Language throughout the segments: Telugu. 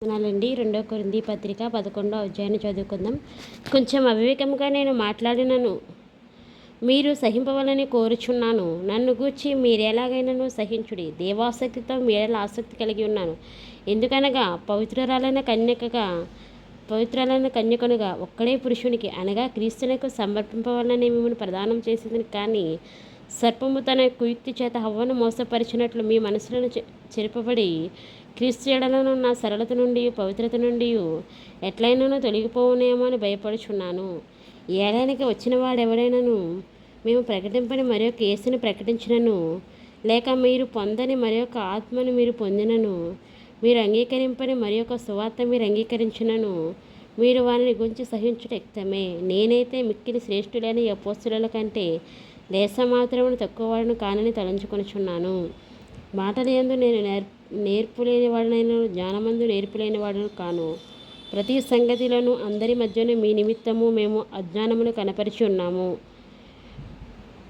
ాలండి 2 కొరింథీ పత్రిక 11వ అధ్యాయాన్ని చదువుకుందాం. కొంచెం అవివేకంగా నేను మాట్లాడినను మీరు సహింపవలని కోరుచున్నాను. నన్ను గూర్చి మీరెలాగైనాను సహించుడి. దేవాసక్తితో మీరెలా ఆసక్తి కలిగి ఉన్నాను. ఎందుకనగా పవిత్రురాలైన కన్యకనుగా ఒక్కడే పురుషునికి అనగా క్రీస్తునకు సమర్పింపవలనని మిమ్మల్ని ప్రదానం చేసింది. కానీ సర్పము తన కుయుక్తి చేత హవ్వను మోసపరిచినట్లు మీ మనసులను చెరపబడి క్రీస్తు ఎడలనున్న సరళత నుండి పవిత్రత నుండి ఎట్లయినానో తొలగిపోవునేమో అని భయపడుచున్నాను. ఏలానికి వచ్చిన వాడెవడైనాను మేము ప్రకటింపని మరొక యేసుని ప్రకటించినను, లేక మీరు పొందని మరొక ఆత్మను మీరు పొందినను, మీరు అంగీకరింపని మరొక సువార్త మీరు అంగీకరించినను, మీరు వారిని గురించి సహించుట యుక్తమే. నేనైతే మిక్కిలి శ్రేష్ఠులైన ఈ అపోస్తలుల కంటే లేసమాత్రమును తక్కువవాడను కానని తలంచుకొనుచున్నాను. మాటల యందు నేను నేర్పులేని వాడనైనా, జ్ఞానమందు నేర్పులేని వాడను కాను. ప్రతి సంగతిలోనూ అందరి మధ్యన మీ నిమిత్తము మేము అజ్ఞానమును కనపరిచి ఉన్నాము.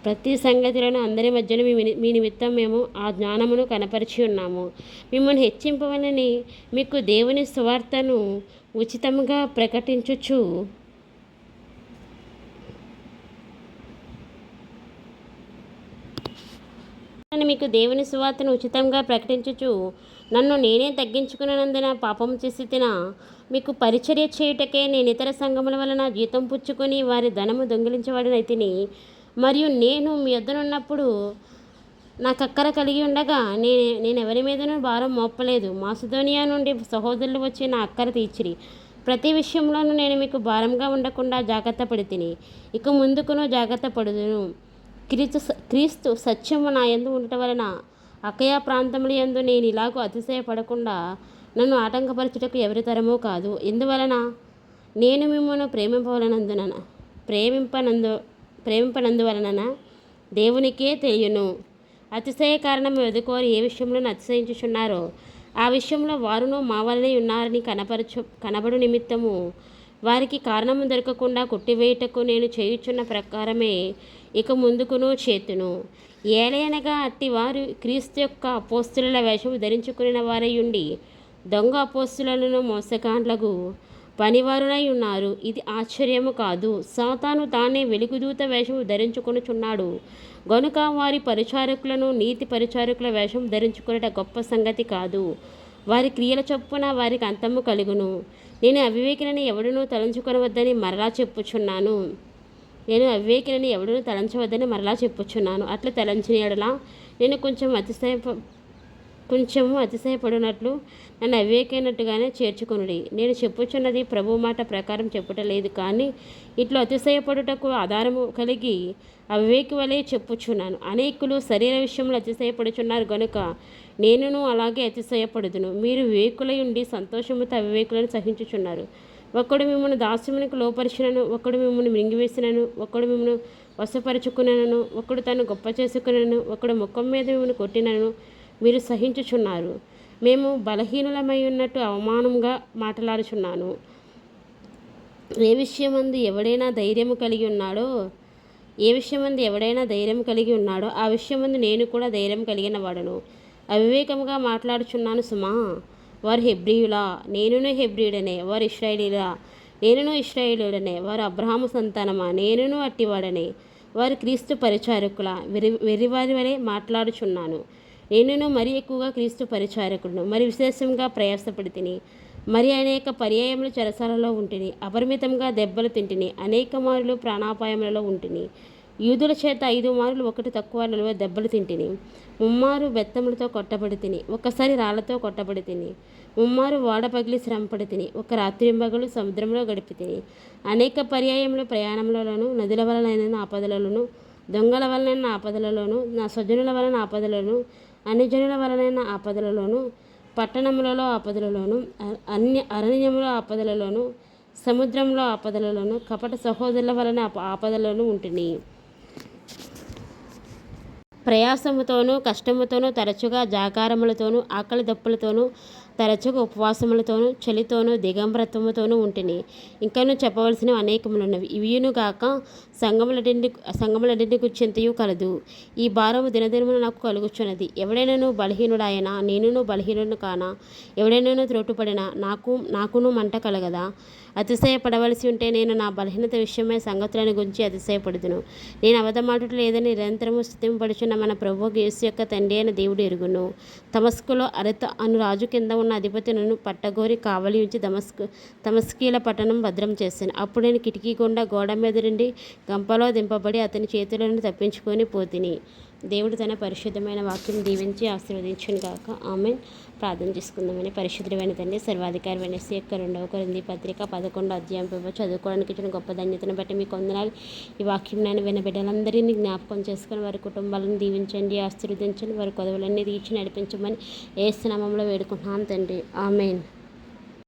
ప్రతి సంగతిలోనూ అందరి మధ్యన మీ నిమిత్తం మేము ఆ జ్ఞానమును కనపరిచి ఉన్నాము. మిమ్మల్ని హెచ్చింపవలని మీకు దేవుని సువార్తను ఉచితముగా ప్రకటించుచు మీకు దేవుని సువార్తను ఉచితంగా ప్రకటించుచు నన్ను నేనే తగ్గించుకున్నందున పాపం చేసి మీకు పరిచర్య చేయుటకే నేను ఇతర సంఘముల వలన జీతం పుచ్చుకొని వారి ధనము దొంగిలించబడినైతిని. మరియు నేను మీ యొద్దనున్నప్పుడు నాకు అక్కర కలిగి ఉండగా నేను ఎవరి మీదనూ భారం మోపలేదు. మాసిదోనియా నుండి సహోదరులు వచ్చి నా అక్కర తీర్చిరి. ప్రతి విషయంలోనూ నేను మీకు భారంగా ఉండకుండా జాగ్రత్త పడితిని. ఇక ముందుకును జాగ్రత్త పడుదును. క్రీస్తు సత్యము నా యందు ఉండటం వలన అకయా ప్రాంతముల యందు నేను ఇలాగూ అతిశయపడకుండా నన్ను ఆటంకపరచుటకు ఎవరి తరమూ కాదు. ఎందువలన నేను మిమ్మల్ని ప్రేమింపనందువలన దేవునికే తెలియను. అతిశయ కారణం వెదుకోరు ఏ విషయంలో అతిశయించుచున్నారో ఆ విషయంలో వారును మా వలనే ఉన్నారని కనబడు నిమిత్తము వారికి కారణము దొరకకుండా కొట్టివేయుటకు నేను చేయుచున్న ప్రకారమే ఇక ముందుకును చేతును. ఏలయనగా అట్టివారు క్రీస్తు యొక్క అపోస్తలుల వేషము ధరించుకుని వారై ఉండి దొంగ అపోస్తలులను మోసగాండ్లకు పనివారునై ఉన్నారు. ఇది ఆశ్చర్యము కాదు. సాతాను తానే వెలుగుదూత వేషము ధరించుకొనుచున్నాడు గనుక వారి పరిచారకులను నీతి పరిచారకుల వేషం ధరించుకునేట గొప్ప సంగతి కాదు. వారి క్రియల చొప్పున వారికి అంతము కలుగును. నేను అవివేకినని ఎవడునూ తలంచుకొనవద్దని మరలా చెప్పుచున్నాను. అట్లా తలంచిన ఎడల నేను కొంచెము అతిశయపడినట్లు నన్ను అవివేకైనట్టుగానే చేర్చుకొనుడి. నేను చెప్పుచున్నది ప్రభు మాట ప్రకారం చెప్పుటలేదు, కానీ ఇట్లు అతిశయపడుటకు ఆధారము కలిగి అవివేకి వలె చెప్పుచున్నాను. అనేకులు శరీర విషయంలో అతిశయపడుచున్నారు గనుక నేనును అలాగే అతిశయపడుదును. మీరు వివేకులై ఉండి సంతోషముతో అవివేకులను సహించుచున్నారు. ఒకడు మిమ్మల్ని దాస్యమునికి లోపరిచినను, ఒకడు మిమ్మల్ని మింగివేసినను, ఒకడు మిమ్మల్ని వశపరుచుకునను, ఒకడు తను గొప్ప చేసుకునను, ఒకడు ముఖం మీద మిమ్మల్ని కొట్టినను మీరు సహించుచున్నారు. మేము బలహీనులమై ఉన్నట్టు అవమానంగా మాట్లాడుచున్నాను. ఏ విషయమందు ఎవడైనా ధైర్యము కలిగి ఉన్నాడో ఆ విషయమందు నేను కూడా ధైర్యం కలిగిన వాడను. అవివేకముగా మాట్లాడుచున్నాను సుమా. వారు హెబ్రీయులా, నేనును హెబ్రీయుడనే. వారు ఇశ్రాయేలీలా, నేనును ఇశ్రాయేలీయుడనే. వారు అబ్రహాము సంతానమా, నేనును అట్టివాడనే. వారు క్రీస్తు పరిచారకులా, వెర్రివారి వలె మాట్లాడుచున్నాను. నేనును మరి ఎక్కువగా క్రీస్తు పరిచారకుడును. మరి విశేషంగా ప్రయాసపడితిని. మరి అనేక పర్యాయములు చెరసాలలో ఉంటిని. అపరిమితంగా దెబ్బలు తింటిని. అనేక మారులు ప్రాణాపాయములలో ఉంటిని. యూదుల చేత 5 మారులు ఒకటి తక్కువ దెబ్బలు తింటిని. 3 మారు బెత్తములతో కొట్టబడి తిని. ఒకసారి రాళ్లతో కొట్టబడి తిని. 3 మారు వాడ పగిలి శ్రమపడి తిని. ఒక రాత్రింబగలు సముద్రంలో గడిపి తిని. అనేక పర్యాయములు ప్రయాణములలోను, నదుల వలనైన ఆపదలలోను, దొంగల వలనైన ఆపదలలోను, నా స్వజనుల వలన ఆపదలను, అన్యజనుల వలనైన ఆపదలలోను, పట్టణములలో ఆపదలలోను, అరణ్యముల ఆపదలలోను, సముద్రంలో ఆపదలలోను, కపట సహోదరుల వలన ఆపదలను ఉంటిని. ప్రయాసముతోనూ కష్టముతోనూ తరచుగా జాకారములతోనూ ఆకలి దప్పులతోనూ తరచుగా ఉపవాసములతోనూ చలితోనూ దిగంబరత్వముతోనూ ఉంటిని. ఇంకనూ చెప్పవలసినవి అనేకములున్నవి. ఇవియును గాక సంగములన్నింటి గురించి చింతయు కలదు. ఈ భారము దినదినమున నాకు కలుగుచున్నది. ఎవడైనాను బలహీనుడాయనా, నేనును బలహీనుడు కానా? ఎవడైనాను త్రోటుపడినా నాకును మంట కలగదా? అతిశయపడవలసి ఉంటే నేను నా బలహీనత విషయమై సంగతులను గురించి అతిశయపడుదును. నేను అబద్ధమాడుట లేదని నిరంతరము స్తుతింపబడుచున్న మన ప్రభువు యేసు యొక్క తండ్రి అయిన దేవుడు ఎరుగును. దమస్కులో అరెత అను రాజు కింద ఉన్న అధిపతి నన్ను పట్టగోరి కావలి ఉంచి దమస్కీల పట్టణం భద్రం చేశాను. అప్పుడు నేను కిటికీ గుండా గోడ మీద నుండి గంపలో దింపబడి అతని చేతులను తప్పించుకొని పోతిని. దేవుడు తన పరిశుద్ధమైన వాక్యం దీవించి ఆశీర్వదించును గాక. ఆమేన్. ప్రార్థన చేసుకుందామని. పరిశుద్ధమైన తండ్రి, సర్వాధికారి వెనస్సు యొక్క 2వ కొరింథీ పత్రిక 11వ అధ్యాయం చదువుకోవడానికి ఇచ్చిన గొప్ప ధన్యతను బట్టి మీకు వందనాలు. ఈ వాక్యం నేను విన్న బిడ్డలందరినీ జ్ఞాపకం చేసుకొని వారి కుటుంబాలను దీవించండి, ఆశీర్వదించండి, వారి కొదవులన్నీ తీర్చి నడిపించమని యేసు నామములో వేడుకుంటున్నాను తండ్రి. ఆమేన్.